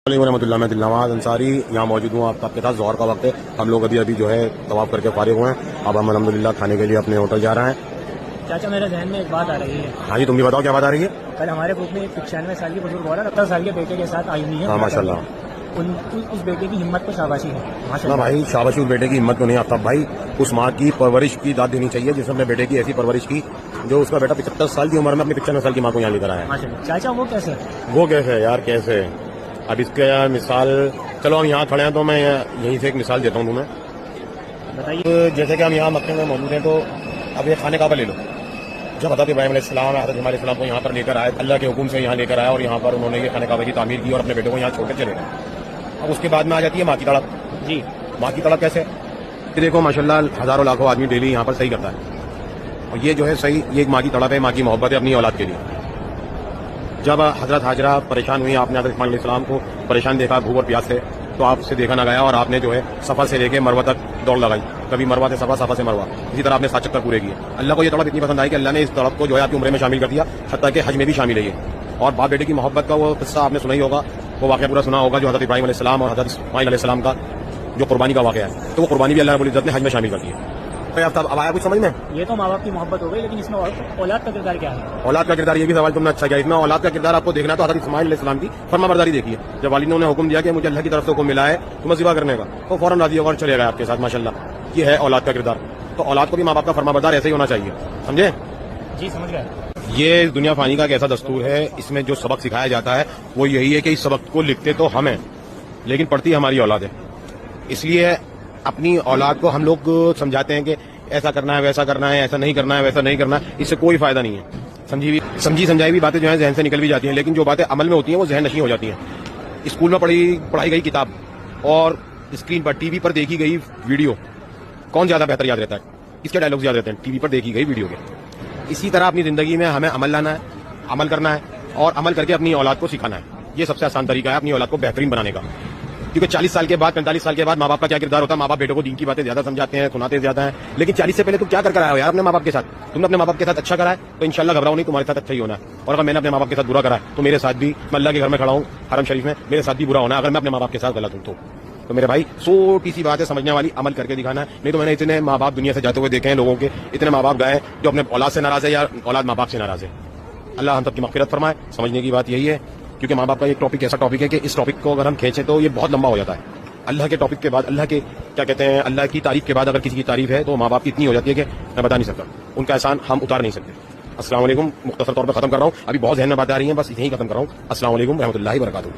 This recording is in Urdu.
ورحمۃ اللہ میں دلنواز انصاری یہاں موجود ہوں. آپ کے ساتھ ظہر کا وقت ہے. ہم لوگ ابھی جو ہے طواف کر کے فارغ ہوئے ہیں. اب ہم الحمدللہ کھانے کے لیے اپنے ہوٹل جا رہے ہیں. چاچا میرے ذہن میں ایک بات آ رہی ہے. ہاں جی, تم بھی بتاؤ کیا بات آ رہی ہے. کل ہمارے گروپ میں ایک 96 سال کی بزرگ عورت 70 سال کے بیٹے کے ساتھ آئی ہوئی ہے. ہاں ماشاء اللہ. اس بیٹے کی ہمت کو شاباشی ہے. نہ بھائی شاباشی اس بیٹے کی ہمت کو نہیں آتا بھائی. اس ماں کی پرورش کی داد دینی چاہیے جس نے اپنے بیٹے کی ایسی پرورش کی جو اس کا بیٹا 75 سال کی عمر میں اپنی 95 سال کی ماں کو یہاں لے کر آیا. چاچا وہ کیسے وہ کیسے یار کیسے. اب اس کا مثال چلو ہم یہاں کھڑے ہیں تو میں یہیں سے ایک مثال دیتا ہوں تمہیں. بتائیے. جیسے کہ ہم یہاں مکے میں موجود ہیں تو اب یہ خانے کعبہ لے لو. جب حضرت ابراہیم علیہ السلام حضرت علیہ السلام کو یہاں پر لے کر آئے, اللہ کے حکم سے یہاں لے کر آیا اور یہاں پر انہوں نے یہ خانہ کعبہ کی تعمیر کی اور اپنے بیٹے کو یہاں چھوڑ کر چلے گئے. اب اس کے بعد میں آ جاتی ہے ماں کی تڑپ. جی ماں کی تڑپ کیسے کہ دیکھو ماشاءاللہ ہزاروں لاکھوں آدمی ڈیلی یہاں پر صحیح کرتا ہے اور یہ جو ہے صحیح یہ ایک ماں کی تڑپ ہے, ماں کی محبت ہے اپنی اولاد کے لیے. جب حضرت حاجرہ پریشان ہوئی, آپ نے حضرت اسماعیل علیہ السلام کو پریشان دیکھا بھوک اور پیاس سے, تو آپ سے دیکھا نہ گیا اور آپ نے جو ہے صفا سے لے کے مروہ تک دوڑ لگائی. کبھی مروہ سے صفا, صفا سے مروہ, اسی طرح آپ نے 7 چکر پورے کیے. اللہ کو یہ تڑپ اتنی پسند آئی کہ اللہ نے اس تڑپ کو جو ہے آپ کی عمرے میں شامل کر دیا, حتیٰ کہ حج میں بھی شامل ہے یہ. اور باپ بیٹے کی محبت کا وہ قصہ آپ نے سنا ہی ہوگا, وہ واقعہ پورا سنا ہوگا جو حضرت ابراہیم علیہ السلام اور حضرت اسماعیل علیہ السلام کا جو قربانی کا واقعہ ہے. تو وہ قربانی بھی اللہ رب العزت نے حج میں شامل کر دی ہے. اب آیا کچھ سمجھ میں. یہ تو ماں باپ کی محبت ہو گئی, لیکن اس میں اولاد کا کردار کیا ہے. اولاد کا کردار, یہ بھی سوال تم نے اچھا کیا. اس میں اولاد کا کردار آپ کو دیکھنا تو حضرت اسماعیل علیہ السلام کی فرما برداری دیکھیے. جب والدین نے حکم دیا کہ مجھے اللہ کی طرف سے حکم ملا ہے تمہیں ذبح کرنے کا, تو فوراً راضی ہو کر چلے گئے آپ کے ساتھ. ماشاءاللہ یہ ہے اولاد کا کردار. تو اولاد کو بھی ماں باپ کا فرما بردار ایسے ہی ہونا چاہیے. سمجھے. جی سمجھ گئے. یہ دنیا فانی کا ایک ایسا دستور ہے, اس میں جو سبق سکھایا جاتا ہے وہ یہی ہے کہ اس سبق کو لکھتے تو ہم ہیں لیکن پڑھتی ہماری اولاد ہے. اس لیے اپنی اولاد کو ہم لوگ سمجھاتے ہیں کہ ایسا کرنا ہے, ویسا کرنا ہے, ایسا نہیں کرنا ہے, ویسا نہیں کرنا ہے. اس سے کوئی فائدہ نہیں ہے. سمجھی سمجھائی بھی باتیں جو ہیں ذہن سے نکل بھی جاتی ہیں, لیکن جو باتیں عمل میں ہوتی ہیں وہ ذہن نشین ہو جاتی ہیں. اسکول میں پڑھائی گئی کتاب اور اسکرین پر ٹی وی پر دیکھی گئی ویڈیو کون زیادہ بہتر یاد رہتا ہے. اس کے ڈائلگز یاد رہتے ہیں ٹی وی پر دیکھی گئی ویڈیو کے. اسی طرح اپنی زندگی میں ہمیں عمل لانا ہے, عمل کرنا ہے اور عمل کر کے اپنی اولاد کو سکھانا ہے. یہ سب سے آسان طریقہ ہے اپنی اولاد کو بہترین بنانے کا. کیونکہ 40 سال کے بعد 45 سال کے بعد ماں باپ کا کیا کردار ہوتا ہے. ماں باپ بیٹوں کو دین کی باتیں زیادہ سمجھاتے ہیں, سناتے زیادہ ہیں, لیکن 40 سے پہلے تم کیا کر آئے ہو یار اپنے ماں باپ کے ساتھ. تم نے اپنے ماں باپ کے ساتھ اچھا کرا ہے تو انشاءاللہ گھبراؤ نہیں, تمہارے ساتھ اچھا ہی ہونا ہے. اور اگر میں نے اپنے ماں باپ کے ساتھ برا کرا ہے تو میرے ساتھ بھی, میں اللہ کے گھر میں کھڑا ہوں حرم شریف میں, میرے ساتھ بھی برا ہونا ہے اگر میں اپنے ماں باپ کے ساتھ غلط ہوں تو میرے بھائی چھوٹی سی بات ہے سمجھنے والی, عمل کر کے دکھانا ہے. نہیں تو میں نے اتنے ماں باپ دنیا سے جاتے ہوئے دیکھے ہیں لوگوں کے, اتنے ماں باپ گئے جو اپنے اولاد سے ناراض ہے یا اولاد ماں باپ سے ناراض ہے. اللہ ہم سب کی مغفرت فرمائے. سمجھنے کی بات یہی ہے کیونکہ ماں باپ کا ایک ٹاپک ایسا ٹاپک ہے کہ اس ٹاپک کو اگر ہم کھینچیں تو یہ بہت لمبا ہو جاتا ہے. اللہ کے ٹاپک کے بعد, اللہ کے کیا کہتے ہیں, اللہ کی تعریف کے بعد اگر کسی کی تعریف ہے تو ماں باپ کی اتنی ہو جاتی ہے کہ میں بتا نہیں سکتا. ان کا احسان ہم اتار نہیں سکتے. السلام علیکم. مختصر طور پر ختم کر رہا ہوں, ابھی بہت ذہن میں باتیں آ رہی ہیں, بس یہیں ختم کر رہا ہوں. السلام علیکم رحمۃ اللہ وبرکاتہ.